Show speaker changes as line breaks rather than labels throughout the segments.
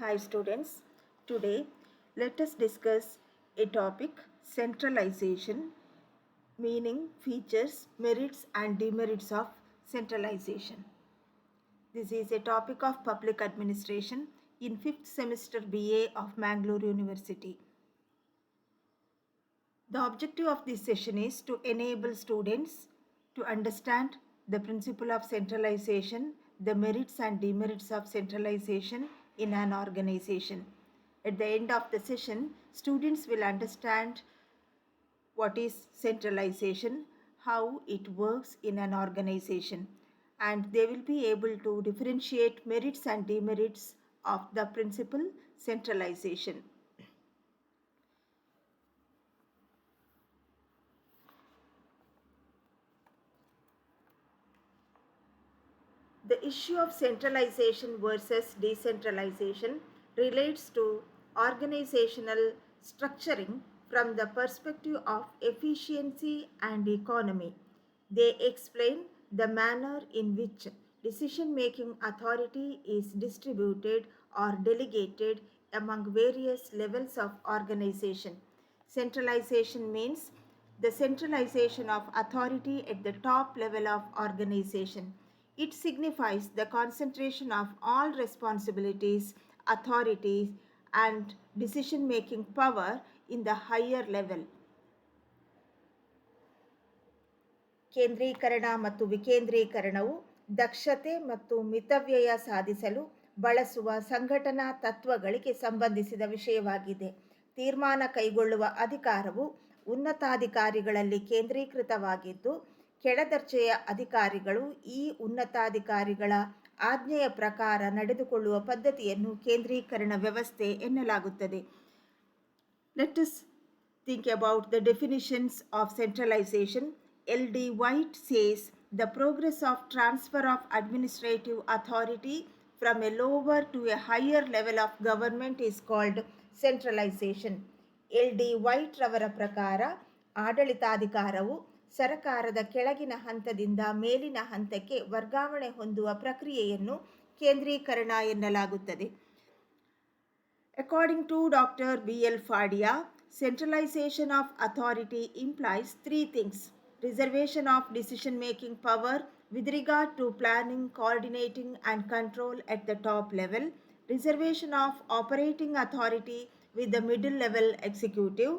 Hi students, today let us discuss a topic centralization, meaning features, merits and demerits of centralization. This is a topic of public administration in 5th semester BA of Mangalore University. The objective of this session is to enable students to understand the principle of centralization, the merits and demerits of centralization in an organization. At the end of the session, students will understand what is centralization, how it works in an organization, and they will be able to differentiate merits and demerits of the principle centralization. The issue of centralization versus decentralization relates to organizational structuring from the perspective of efficiency and economy. They explain the manner in which decision-making authority is distributed or delegated among various levels of organization. Centralization means the centralization of authority at the top level of organization. It signifies the concentration of all responsibilities, authorities, and decision making power in the higher level. ಕೇಂದ್ರೀಕರಣ ಮತ್ತು ವಿಕೇಂದ್ರೀಕರಣವು ದಕ್ಷತೆ ಮತ್ತು ಮಿತವ್ಯಯ ಸಾಧಿಸಲು ಬಳಸುವ ಸಂಘಟನಾ ತತ್ವಗಳಿಗೆ ಸಂಬಂಧಿಸಿದ ವಿಷಯವಾಗಿದೆ. ತೀರ್ಮಾನ ಕೈಗೊಳ್ಳುವ ಅಧಿಕಾರವು ಉನ್ನತಾಧಿಕಾರಿಗಳಲ್ಲಿ ಕೇಂದ್ರೀಕೃತವಾಗಿದ್ದು, ಕೆಳದರ್ಜೆಯ ಅಧಿಕಾರಿಗಳು ಈ ಉನ್ನತಾಧಿಕಾರಿಗಳ ಆಜ್ಞೆಯ ಪ್ರಕಾರ ನಡೆದುಕೊಳ್ಳುವ ಪದ್ಧತಿಯನ್ನು ಕೇಂದ್ರೀಕರಣ ವ್ಯವಸ್ಥೆ ಎನ್ನಲಾಗುತ್ತದೆ. Let us think about the definitions of centralization. L.D. White says the progress of transfer of administrative authority from a lower to a higher level of government is called centralization. L.D. White ರವರ ಪ್ರಕಾರ ಆಡಳಿತಾಧಿಕಾರವು ಸರಕಾರದ ಕೆಳಗಿನ ಹಂತದಿಂದ ಮೇಲಿನ ಹಂತಕ್ಕೆ ವರ್ಗಾವಣೆ ಹೊಂದುವ ಪ್ರಕ್ರಿಯೆಯನ್ನು ಕೇಂದ್ರೀಕರಣ ಎನ್ನಲಾಗುತ್ತದೆ. According to Dr. B.L. Fadia, centralization of authority implies three things: reservation of decision-making power with regard to planning, coordinating and control at the top level, reservation of operating authority with the middle level executive,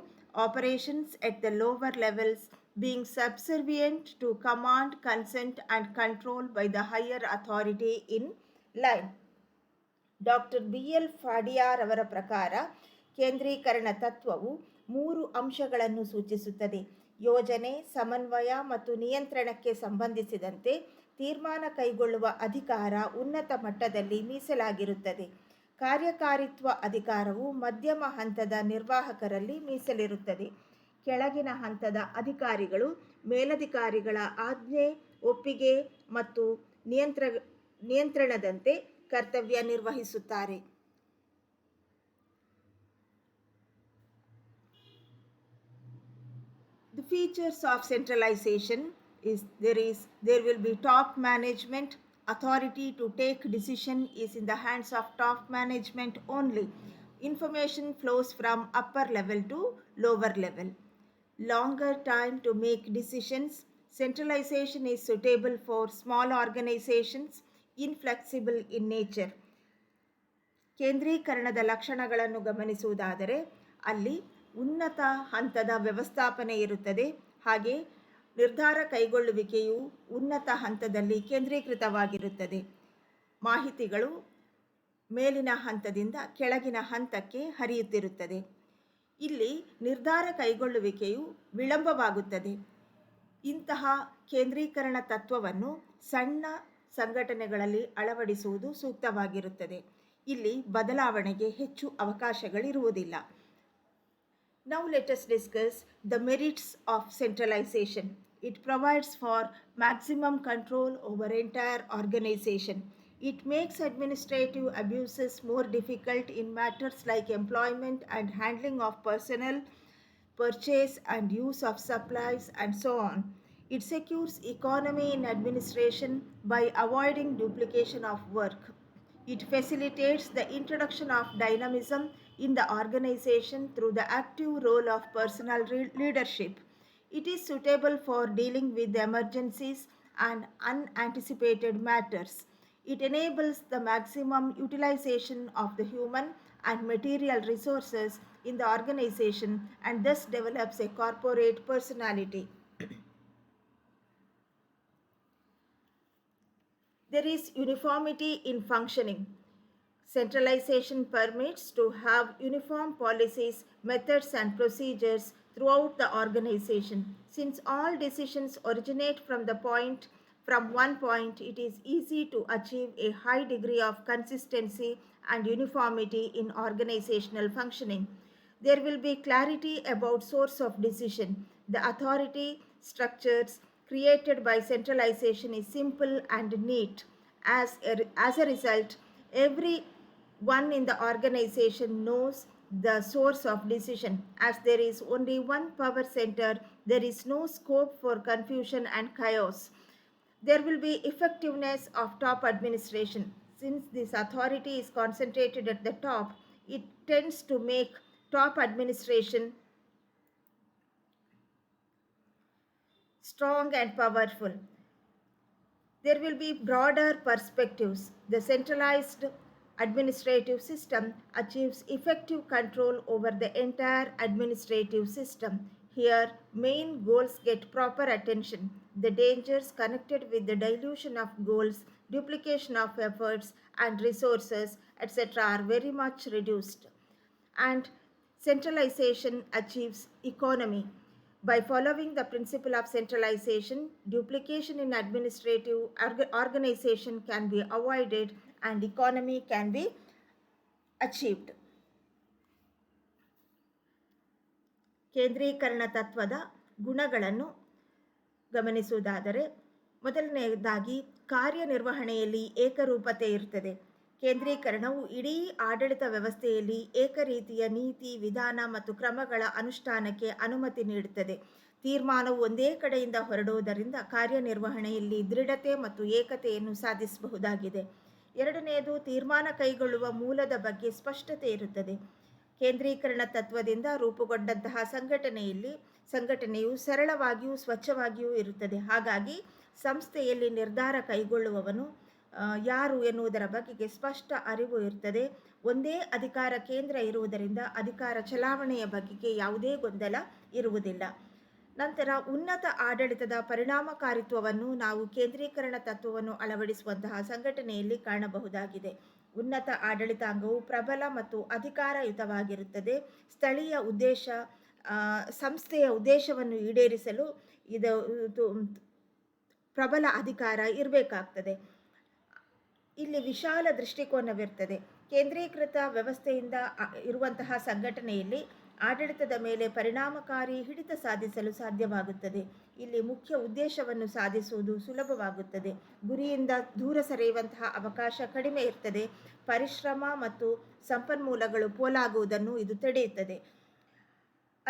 operations at the lower levels being subservient to command, consent and control by the higher authority in line. Doctor B L Fadiyar ಅವರ ಪ್ರಕಾರ ಕೇಂದ್ರೀಕರಣ ತತ್ವವು 3 ಅಂಶಗಳನ್ನು ಸೂಚಿಸುತ್ತದೆ: ಯೋಜನೆ, ಸಮನ್ವಯ ಮತ್ತು ನಿಯಂತ್ರಣಕ್ಕೆ ಸಂಬಂಧಿಸಿದಂತೆ ತೀರ್ಮಾನ ಕೈಗೊಳ್ಳುವ ಅಧಿಕಾರ ಉನ್ನತ ಮಟ್ಟದಲ್ಲಿ ಮೀಸಲಾಗಿರುತ್ತದೆ. ಕಾರ್ಯಕಾರಿತ್ವ ಅಧಿಕಾರವು ಮಧ್ಯಮ ಹಂತದ ನಿರ್ವಾಹಕರಲ್ಲಿ ಮೀಸಲಿರುತ್ತದೆ. ಕೆಳಗಿನ ಹಂತದ ಅಧಿಕಾರಿಗಳು ಮೇಲಧಿಕಾರಿಗಳ ಆಜ್ಞೆ, ಒಪ್ಪಿಗೆ ಮತ್ತು ನಿಯಂತ್ರಣದಂತೆ ಕರ್ತವ್ಯ ನಿರ್ವಹಿಸುತ್ತಾರೆ. The features of centralization is there will be top management. Authority to take decision is in the hands of top management only. Information flows from upper level to lower level. Longer time to make decisions. Centralization is suitable for small organizations, inflexible in nature. ಕೇಂದ್ರೀಕರಣದ ಲಕ್ಷಣಗಳನ್ನು ಗಮನಿಸುವುದಾದರೆ ಅಲ್ಲಿ ಉನ್ನತ ಹಂತದ ವ್ಯವಸ್ಥಾಪನೆ ಇರುತ್ತದೆ. ಹಾಗೆ ನಿರ್ಧಾರ ಕೈಗೊಳ್ಳುವಿಕೆಯು ಉನ್ನತ ಹಂತದಲ್ಲಿ ಕೇಂದ್ರೀಕೃತವಾಗಿರುತ್ತದೆ. ಮಾಹಿತಿಗಳು ಮೇಲಿನ ಹಂತದಿಂದ ಕೆಳಗಿನ ಹಂತಕ್ಕೆ ಹರಿಯುತ್ತಿರುತ್ತದೆ. ಇಲ್ಲಿ ನಿರ್ಧಾರ ಕೈಗೊಳ್ಳುವಿಕೆಯು ವಿಳಂಬವಾಗುತ್ತದೆ. ಇಂತಹ ಕೇಂದ್ರೀಕರಣ ತತ್ವವನ್ನು ಸಣ್ಣ ಸಂಘಟನೆಗಳಲ್ಲಿ ಅಳವಡಿಸುವುದು ಸೂಕ್ತವಾಗಿರುತ್ತದೆ. ಇಲ್ಲಿ ಬದಲಾವಣೆಗೆ ಹೆಚ್ಚು ಅವಕಾಶಗಳಿರುವುದಿಲ್ಲ. Now let us discuss the merits of centralization. It provides for maximum control over entire organization. It makes administrative abuses more difficult in matters like employment and handling of personnel, purchase and use of supplies and so on. It secures economy in administration by avoiding duplication of work. It facilitates the introduction of dynamism in the organization through the active role of personal leadership. It is suitable for dealing with emergencies and unanticipated matters. It enables the maximum utilization of the human and material resources in the organization and thus develops a corporate personality. There is uniformity in functioning. Centralization permits to have uniform policies, methods, and procedures throughout the organization. Since all decisions originate from one point, it is easy to achieve a high degree of consistency and uniformity in organizational functioning. There will be clarity about source of decision. The authority structures created by centralization is simple and neat. As a result, everyone in the organization knows the source of decision. As there is only one power center, there is no scope for confusion and chaos. There will be effectiveness of top administration. Since this authority is concentrated at the top, it tends to make top administration strong and powerful. There will be broader perspectives. The centralized administrative system achieves effective control over the entire administrative system. Here, main goals get proper attention. The dangers connected with the dilution of goals, duplication of efforts and resources, etc., are very much reduced. And centralization achieves economy. By following the principle of centralization, duplication in administrative organization can be avoided and economy can be achieved. ಕೇಂದ್ರೀಕರಣ ತತ್ವದ ಗುಣಗಳನ್ನು ಗಮನಿಸುವುದಾದರೆ, ಮೊದಲನೆಯದಾಗಿ ಕಾರ್ಯನಿರ್ವಹಣೆಯಲ್ಲಿ ಏಕರೂಪತೆ ಇರುತ್ತದೆ. ಕೇಂದ್ರೀಕರಣವು ಇಡೀ ಆಡಳಿತ ವ್ಯವಸ್ಥೆಯಲ್ಲಿ ಏಕರೀತಿಯ ನೀತಿ, ವಿಧಾನ ಮತ್ತು ಕ್ರಮಗಳ ಅನುಷ್ಠಾನಕ್ಕೆ ಅನುಮತಿ ನೀಡುತ್ತದೆ. ತೀರ್ಮಾನವು ಒಂದೇ ಕಡೆಯಿಂದ ಹೊರಡುವುದರಿಂದ ಕಾರ್ಯನಿರ್ವಹಣೆಯಲ್ಲಿ ದೃಢತೆ ಮತ್ತು ಏಕತೆಯನ್ನು ಸಾಧಿಸಬಹುದಾಗಿದೆ. ಎರಡನೆಯದು, ತೀರ್ಮಾನ ಕೈಗೊಳ್ಳುವ ಮೂಲದ ಬಗ್ಗೆ ಸ್ಪಷ್ಟತೆ ಇರುತ್ತದೆ. ಕೇಂದ್ರೀಕರಣ ತತ್ವದಿಂದ ರೂಪುಗೊಂಡಂತಹ ಸಂಘಟನೆಯು ಸರಳವಾಗಿಯೂ ಸ್ವಚ್ಛವಾಗಿಯೂ ಇರುತ್ತದೆ. ಹಾಗಾಗಿ ಸಂಸ್ಥೆಯಲ್ಲಿ ನಿರ್ಧಾರ ಕೈಗೊಳ್ಳುವವನು ಯಾರು ಎನ್ನುವುದರ ಬಗೆಗೆ ಸ್ಪಷ್ಟ ಅರಿವು ಇರುತ್ತದೆ. ಒಂದೇ ಅಧಿಕಾರ ಕೇಂದ್ರ ಇರುವುದರಿಂದ ಅಧಿಕಾರ ಚಲಾವಣೆಯ ಬಗೆಗೆ ಯಾವುದೇ ಗೊಂದಲ ಇರುವುದಿಲ್ಲ. ನಂತರ ಉನ್ನತ ಆಡಳಿತದ ಪರಿಣಾಮಕಾರಿತ್ವವನ್ನು ನಾವು ಕೇಂದ್ರೀಕರಣ ತತ್ವವನ್ನು ಅಳವಡಿಸುವಂತಹ ಸಂಘಟನೆಯಲ್ಲಿ ಕಾಣಬಹುದಾಗಿದೆ. ಉನ್ನತ ಆಡಳಿತಾಂಗವು ಪ್ರಬಲ ಮತ್ತು ಅಧಿಕಾರಯುತವಾಗಿರುತ್ತದೆ. ಸಂಸ್ಥೆಯ ಉದ್ದೇಶವನ್ನು ಈಡೇರಿಸಲು ಇದು ಪ್ರಬಲ ಅಧಿಕಾರ ಇರಬೇಕಾಗ್ತದೆ. ಇಲ್ಲಿ ವಿಶಾಲ ದೃಷ್ಟಿಕೋನವಿರ್ತದೆ. ಕೇಂದ್ರೀಕೃತ ವ್ಯವಸ್ಥೆಯಿಂದ ಇರುವಂತಹ ಸಂಘಟನೆಯಲ್ಲಿ ಆಡಳಿತದ ಮೇಲೆ ಪರಿಣಾಮಕಾರಿ ಹಿಡಿತ ಸಾಧಿಸಲು ಸಾಧ್ಯವಾಗುತ್ತದೆ. ಇಲ್ಲಿ ಮುಖ್ಯ ಉದ್ದೇಶವನ್ನು ಸಾಧಿಸುವುದು ಸುಲಭವಾಗುತ್ತದೆ. ಗುರಿಯಿಂದ ದೂರ ಸರಿಯುವಂತಹ ಅವಕಾಶ ಕಡಿಮೆ ಇರ್ತದೆ. ಪರಿಶ್ರಮ ಮತ್ತು ಸಂಪನ್ಮೂಲಗಳು ಪೋಲಾಗುವುದನ್ನು ಇದು ತಡೆಯುತ್ತದೆ.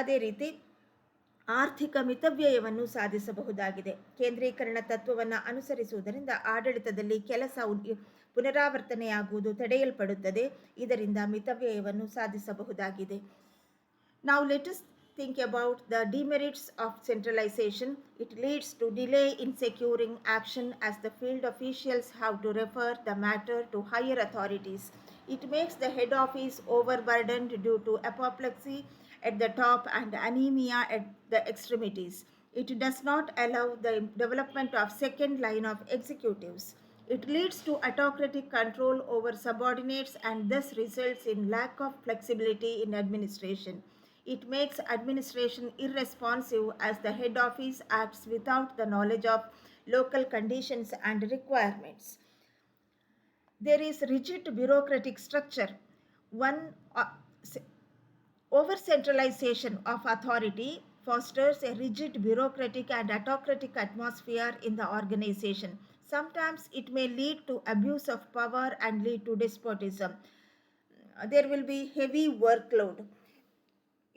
ಅದೇ ರೀತಿ ಆರ್ಥಿಕ ಮಿತವ್ಯಯವನ್ನು ಸಾಧಿಸಬಹುದಾಗಿದೆ. ಕೇಂದ್ರೀಕರಣ ತತ್ವವನ್ನು ಅನುಸರಿಸುವುದರಿಂದ ಆಡಳಿತದಲ್ಲಿ ಕೆಲಸ ಪುನರಾವರ್ತನೆಯಾಗುವುದು ತಡೆಯಲ್ಪಡುತ್ತದೆ. ಇದರಿಂದ ಮಿತವ್ಯಯವನ್ನು ಸಾಧಿಸಬಹುದಾಗಿದೆ. Now let us think about the demerits of centralization. It leads to delay in securing action as the field officials have to refer the matter to higher authorities. It makes the head office overburdened due to apoplexy at the top and anemia at the extremities. It does not allow the development of second line of executives. It leads to autocratic control over subordinates and thus results in lack of flexibility in administration. It makes administration irresponsive as the head office acts without the knowledge of local conditions and requirements. There is rigid bureaucratic structure. Over-centralization of authority fosters a rigid bureaucratic and autocratic atmosphere in the organization. Sometimes it may lead to abuse of power and lead to despotism. There will be heavy workload.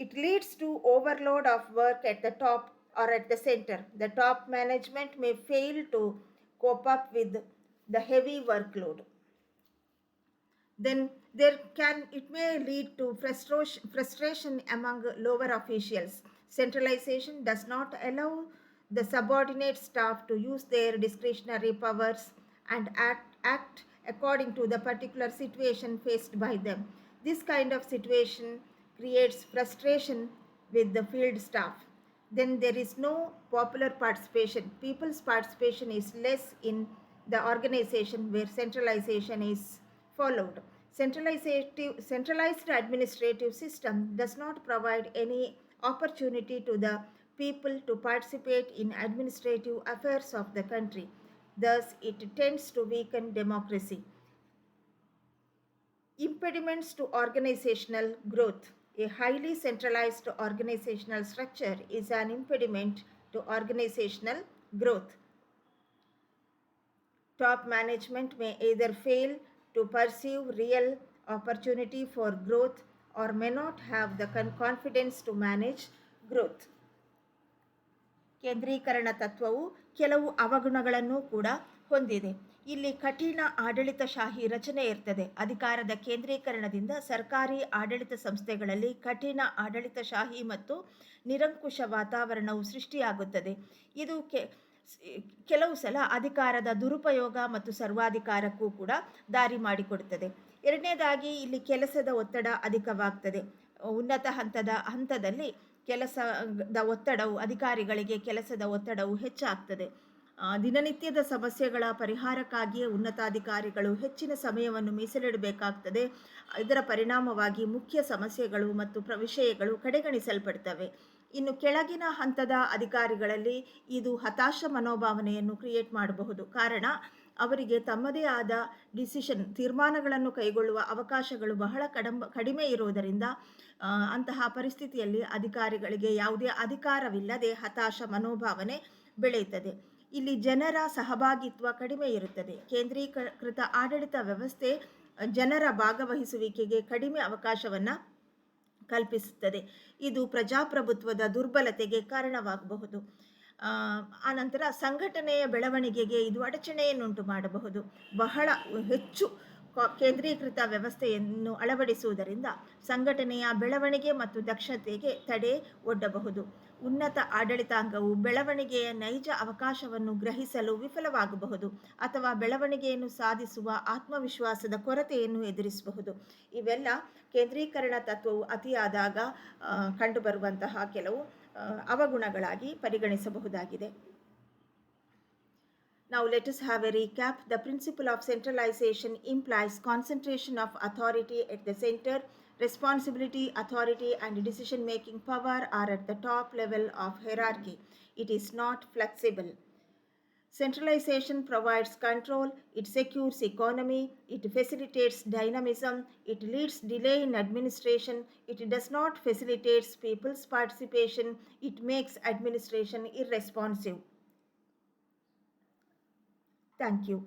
It leads to overload of work at the top or at the center. The top management may fail to cope up with the heavy workload. then it may lead to frustration among lower officials. Centralization does not allow the subordinate staff to use their discretionary powers and act according to the particular situation faced by them. This kind of situation creates frustration with the field staff. Then there is no popular participation. People's participation is less in the organization where centralization is followed. Centralized administrative system does not provide any opportunity to the people to participate in administrative affairs of the country. Thus, it tends to weaken democracy. Impediments to organizational growth. A highly centralized organizational structure is an impediment to organizational growth. Top management may either fail to perceive real opportunity for growth or may not have the confidence to manage growth. ಕೇಂದ್ರೀಕರಣ ತತ್ವವು ಕೆಲವು ಅವಗುಣಗಳನ್ನು ಕೂಡ ಹೊಂದಿದೆ. ಇಲ್ಲಿ ಕಠಿಣ ಆಡಳಿತಶಾಹಿ ರಚನೆ ಇರ್ತದೆ. ಅಧಿಕಾರದ ಕೇಂದ್ರೀಕರಣದಿಂದ ಸರ್ಕಾರಿ ಆಡಳಿತ ಸಂಸ್ಥೆಗಳಲ್ಲಿ ಕಠಿಣ ಆಡಳಿತಶಾಹಿ ಮತ್ತು ನಿರಂಕುಶ ವಾತಾವರಣವು ಸೃಷ್ಟಿಯಾಗುತ್ತದೆ. ಇದು ಕೆಲವು ಸಲ ಅಧಿಕಾರದ ದುರುಪಯೋಗ ಮತ್ತು ಸರ್ವಾಧಿಕಾರಕ್ಕೂ ಕೂಡ ದಾರಿ ಮಾಡಿಕೊಡುತ್ತದೆ. ಎರಡನೇದಾಗಿ ಇಲ್ಲಿ ಕೆಲಸದ ಒತ್ತಡ ಅಧಿಕವಾಗ್ತದೆ. ಉನ್ನತ ಹಂತದಲ್ಲಿ ಕೆಲಸದ ಒತ್ತಡವು ಅಧಿಕಾರಿಗಳಿಗೆ ಕೆಲಸದ ಒತ್ತಡವು ಹೆಚ್ಚಾಗ್ತದೆ. ದಿನನಿತ್ಯದ ಸಮಸ್ಯೆಗಳ ಪರಿಹಾರಕ್ಕಾಗಿಯೇ ಉನ್ನತಾಧಿಕಾರಿಗಳು ಹೆಚ್ಚಿನ ಸಮಯವನ್ನು ಮೀಸಲಿಡಬೇಕಾಗ್ತದೆ. ಇದರ ಪರಿಣಾಮವಾಗಿ ಮುಖ್ಯ ಸಮಸ್ಯೆಗಳು ಮತ್ತು ವಿಷಯಗಳು ಕಡೆಗಣಿಸಲ್ಪಡ್ತವೆ. ಇನ್ನು ಕೆಳಗಿನ ಹಂತದ ಅಧಿಕಾರಿಗಳಲ್ಲಿ ಇದು ಹತಾಶ ಮನೋಭಾವನೆಯನ್ನು ಕ್ರಿಯೇಟ್ ಮಾಡಬಹುದು. ಕಾರಣ ಅವರಿಗೆ ತಮ್ಮದೇ ಆದ ತೀರ್ಮಾನಗಳನ್ನು ಕೈಗೊಳ್ಳುವ ಅವಕಾಶಗಳು ಬಹಳ ಕಡಿಮೆ ಇರುವುದರಿಂದ ಅಂತಹ ಪರಿಸ್ಥಿತಿಯಲ್ಲಿ ಅಧಿಕಾರಿಗಳಿಗೆ ಯಾವುದೇ ಅಧಿಕಾರವಿಲ್ಲದೆ ಹತಾಶ ಮನೋಭಾವನೆ ಬೆಳೆಯುತ್ತದೆ. ಇಲ್ಲಿ ಜನರ ಸಹಭಾಗಿತ್ವ ಕಡಿಮೆ ಇರುತ್ತದೆ. ಕೇಂದ್ರೀಕೃತ ಆಡಳಿತ ವ್ಯವಸ್ಥೆ ಜನರ ಭಾಗವಹಿಸುವಿಕೆಗೆ ಕಡಿಮೆ ಅವಕಾಶವನ್ನು ಕಲ್ಪಿಸುತ್ತದೆ. ಇದು ಪ್ರಜಾಪ್ರಭುತ್ವದ ದುರ್ಬಲತೆಗೆ ಕಾರಣವಾಗಬಹುದು. ಆನಂತರ ಸಂಘಟನೆಯ ಬೆಳವಣಿಗೆಗೆ ಇದು ಅಡಚಣೆಯನ್ನುಂಟು ಮಾಡಬಹುದು. ಬಹಳ ಹೆಚ್ಚು ಕೇಂದ್ರೀಕೃತ ವ್ಯವಸ್ಥೆಯನ್ನು ಅಳವಡಿಸುವುದರಿಂದ ಸಂಘಟನೆಯ ಬೆಳವಣಿಗೆ ಮತ್ತು ದಕ್ಷತೆಗೆ ತಡೆ ಒಡ್ಡಬಹುದು. ಉನ್ನತ ಆಡಳಿತಾಂಗವು ಬೆಳವಣಿಗೆಯ ನೈಜ ಅವಕಾಶವನ್ನು ಗ್ರಹಿಸಲು ವಿಫಲವಾಗಬಹುದು ಅಥವಾ ಬೆಳವಣಿಗೆಯನ್ನು ಸಾಧಿಸುವ ಆತ್ಮವಿಶ್ವಾಸದ ಕೊರತೆಯನ್ನು ಎದುರಿಸಬಹುದು. ಇವೆಲ್ಲ ಕೇಂದ್ರೀಕರಣ ತತ್ವವು ಅತಿಯಾದಾಗ ಕಂಡುಬರುವಂತಹ ಕೆಲವು ಅವಗುಣಗಳಾಗಿ ಪರಿಗಣಿಸಬಹುದಾಗಿದೆ. Now let us have a recap. The principle of centralization implies concentration of authority at the center. Responsibility, authority, and decision-making power are at the top level of hierarchy. It is not flexible. Centralization provides control, it secures economy, it facilitates dynamism, it leads delay in administration, it does not facilitate people's participation, it makes administration irresponsive. Thank you.